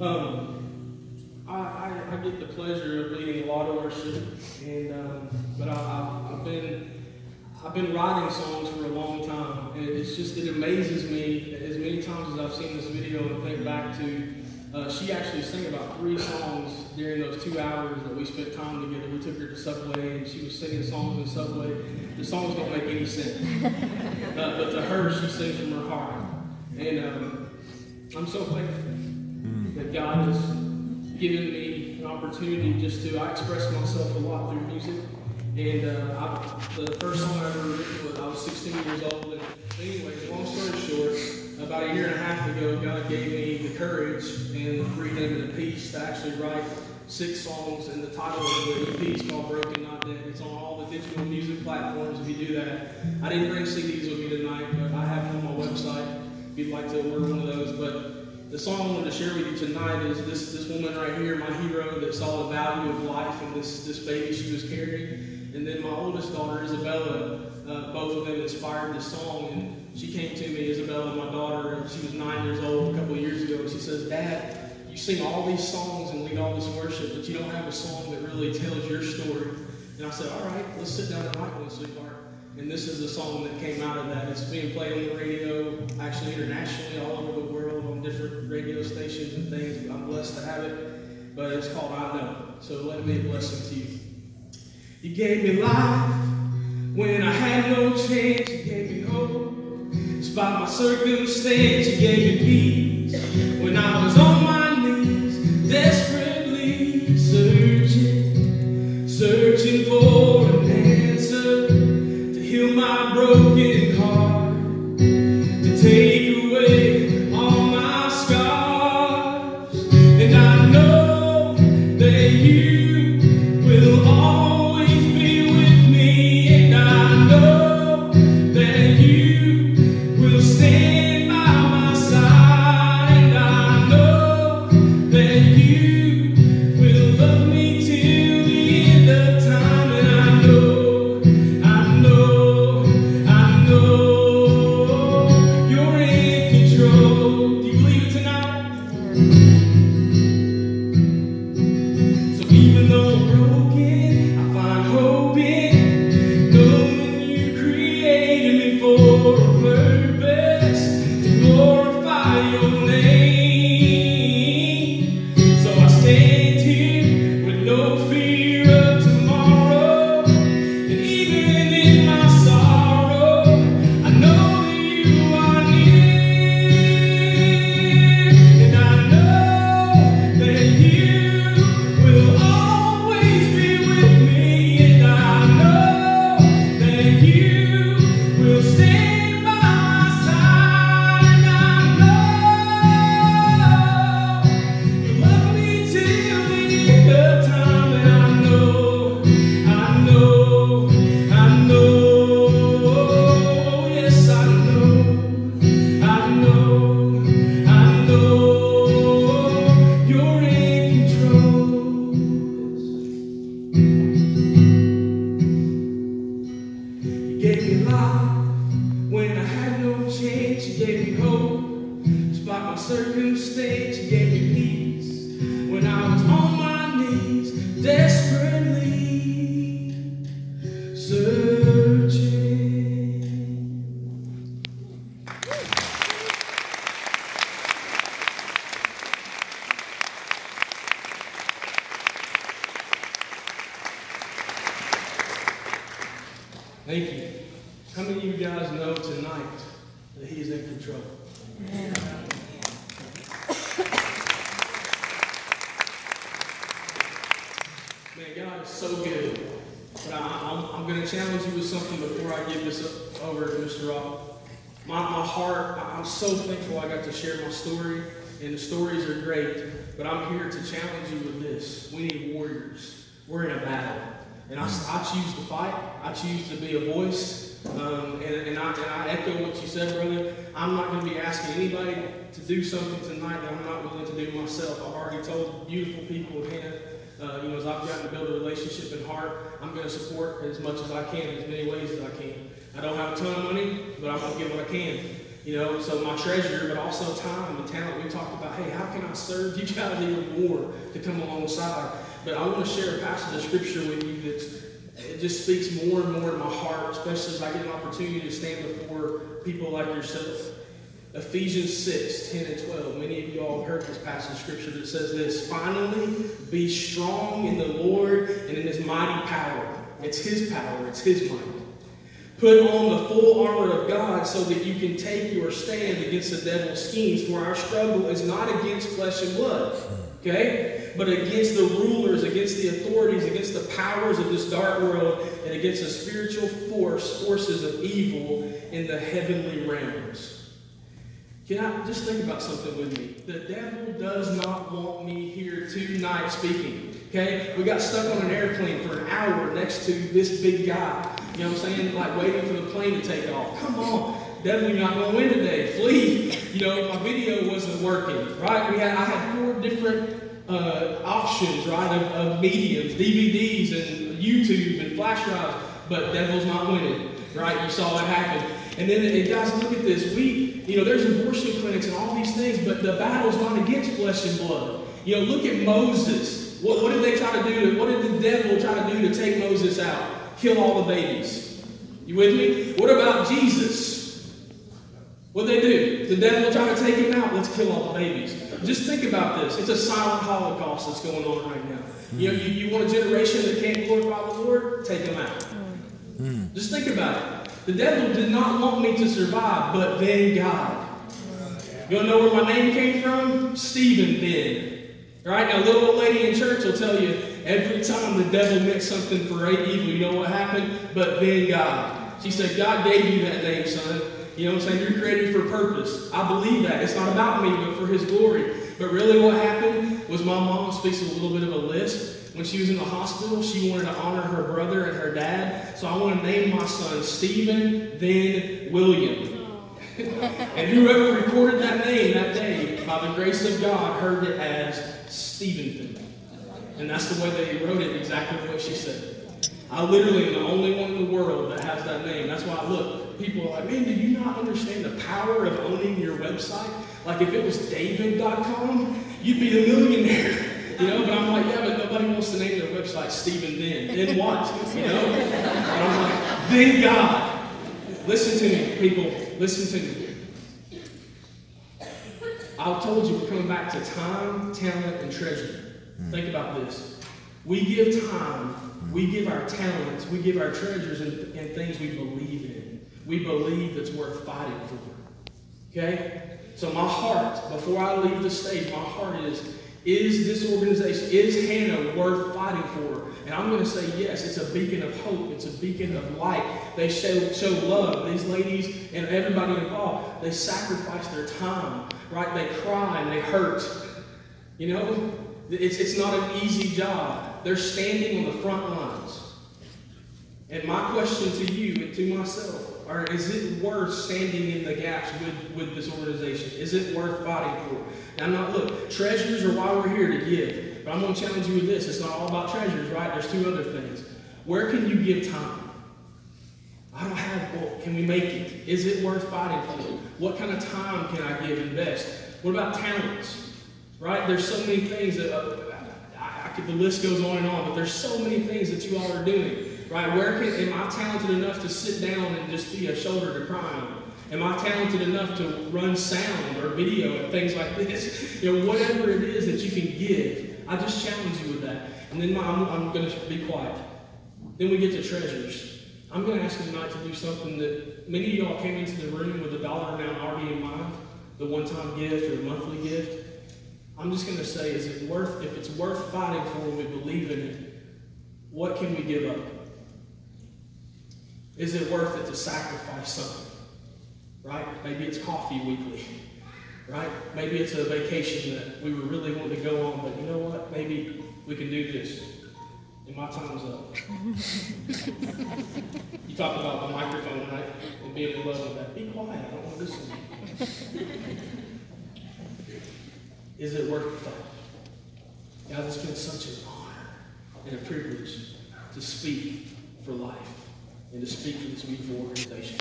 I get the pleasure of leading a lot of worship, and but I've been writing songs for a long time, and it amazes me as many times as I've seen this video and think back to. She actually sang about 3 songs during those 2 hours that we spent time together. We took her to Subway, and she was singing songs in Subway. The songs don't make any sense, but to her, she sings from her heart. And I'm so thankful that God has given me an opportunity just to. I express myself a lot through music. And the first song I ever written was I was 16 years old. And anyways, long story short, about a year and a half ago, God gave me the courage and the freedom and the peace to actually write 6 songs. And the title of the EP is called Broken Not Dead. It's on all the digital music platforms if you do that. I didn't bring CDs with me tonight, but I have them on my website if you'd like to order one of those. But the song I wanted to share with you tonight is this woman right here, my hero, that saw the value of life in this baby she was carrying. And then my oldest daughter, Isabella, both of them inspired this song. And she came to me, Isabella, my daughter, and she was 9 years old a couple of years ago. And she says, "Dad, you sing all these songs and lead all this worship, but you don't have a song that really tells your story." And I said, "All right, let's sit down and write one, sweetheart." And this is a song that came out of that. It's being played on the radio, actually internationally, all over the world, on different radio stations and things. I'm blessed to have it, but it's called I Know. So let it be a blessing to you. You gave me life when I had no chance. You gave me hope despite my circumstance. You gave me peace when I was on my knees, desperately searching for an answer to heal my broken heart, to take away all my scars. And I know that you will always circumstance. You gave me peace when I was on my knees, desperately searching. Thank you. How many of you guys know tonight that He's in control? Yeah. Man, God is so good. But I'm going to challenge you with something before I give this over to Mr. Rob. My heart, I'm so thankful I got to share my story, and the stories are great, but I'm here to challenge you with this. We need warriors. We're in a battle. And I choose to fight. I choose to be a voice. And I echo what you said, brother. I'm not going to be asking anybody to do something tonight that I'm not willing to do myself. I've already told beautiful people in Hannah, as I've gotten to build a relationship in heart, I'm going to support as much as I can, as many ways as I can. I don't have a ton of money, but I'm going to give what I can. So my treasure, but also time and talent. We talked about, hey, how can I serve you guys even more to come alongside? But I want to share a passage of scripture with you it just speaks more and more to my heart, especially as I get an opportunity to stand before people like yourself. Ephesians 6, 10 and 12. Many of you all have heard this passage of scripture that says this: finally, be strong in the Lord and in his mighty power. It's his power, it's his might. Put on the full armor of God so that you can take your stand against the devil's schemes. For our struggle is not against flesh and blood, okay? But against the rulers, against the authorities, against the powers of this dark world, and against the spiritual forces of evil in the heavenly realms. Can I just think about something with me? The devil does not want me here tonight speaking. Okay? We got stuck on an airplane for an hour next to this big guy. You know what I'm saying? Like waiting for the plane to take off. Come on. Devil, you're not going to win today. Flee. My video wasn't working. Right? I had 4 different options, right, of mediums, DVDs and YouTube and flash drives. But devil's not winning. Right? You saw it happen. And then, guys, look at this. There's abortion clinics and all these things, but the battle's not against flesh and blood. Look at Moses. What did they try to do? What did the devil try to do to take Moses out? Kill all the babies. You with me? What about Jesus? What did they do? The devil tried to take him out. Let's kill all the babies. Just think about this. It's a silent Holocaust that's going on right now. You want a generation that can't glorify the Lord? Take them out. Just think about it. The devil did not want me to survive, but then God. You want to know where my name came from? Steventhen. Right? Now, a little old lady in church will tell you, every time the devil meant something for evil, you know what happened? But then God. She said, God gave you that name, son. You know what I'm saying? You're created for purpose. I believe that. It's not about me, but for his glory. But really what happened was my mom speaks a little bit of a lisp. When she was in the hospital, she wanted to honor her brother and her dad. So I want to name my son Stephen, then William. And whoever recorded that name that day, by the grace of God, heard it as Steventhen. And that's the way they wrote it, exactly the way she said. I literally am the only one in the world that has that name. That's why I look. People are like, man, do you not understand the power of owning your website? Like if it was David.com, you'd be a millionaire. But I'm like, yeah, but nobody wants to name their website Steventhen. Then what? And I'm like, then God. Listen to me, people. Listen to me. I told you we're coming back to time, talent, and treasure. Think about this. We give time, we give our talents, we give our treasures and things we believe in. We believe that's worth fighting for. Okay? So my heart, before I leave the stage, my heart is this organization, is Hannah worth fighting for? And I'm going to say yes. It's a beacon of hope. It's a beacon of light. They show love. These ladies and everybody involved, they sacrifice their time, right? They cry and they hurt. It's not an easy job. They're standing on the front lines. And my question to you and to myself is it worth standing in the gaps with this organization? Is it worth fighting for? Now, look, treasures are why we're here to give. But I'm going to challenge you with this. It's not all about treasures, right? There's 2 other things. Where can you give time? I don't have, can we make it? Is it worth fighting for? What kind of time can I give and invest? What about talents? Right? There's so many things that, the list goes on and on, but there's so many things that you all are doing. Right? Am I talented enough to sit down and just be a shoulder to cry on? Am I talented enough to run sound or video and things like this? Whatever it is that you can give, I just challenge you with that. And then I'm going to be quiet. Then we get to treasures. I'm going to ask you tonight to do something that many of y'all came into the room with a dollar amount already in mind, the one-time gift or the monthly gift. I'm just going to say, if it's worth fighting for and we believe in it, what can we give up? Is it worth it to sacrifice something? Right? Maybe it's coffee weekly. Right? Maybe it's a vacation that we were really wanting to go on, but you know what? Maybe we can do this. And my time's up. You talked about the microphone, right? And being in love with that. Be quiet. I don't want to listen to you. Is it worth the fight? God, it's been such an honor and a privilege to speak for life and to speak for this beautiful organization.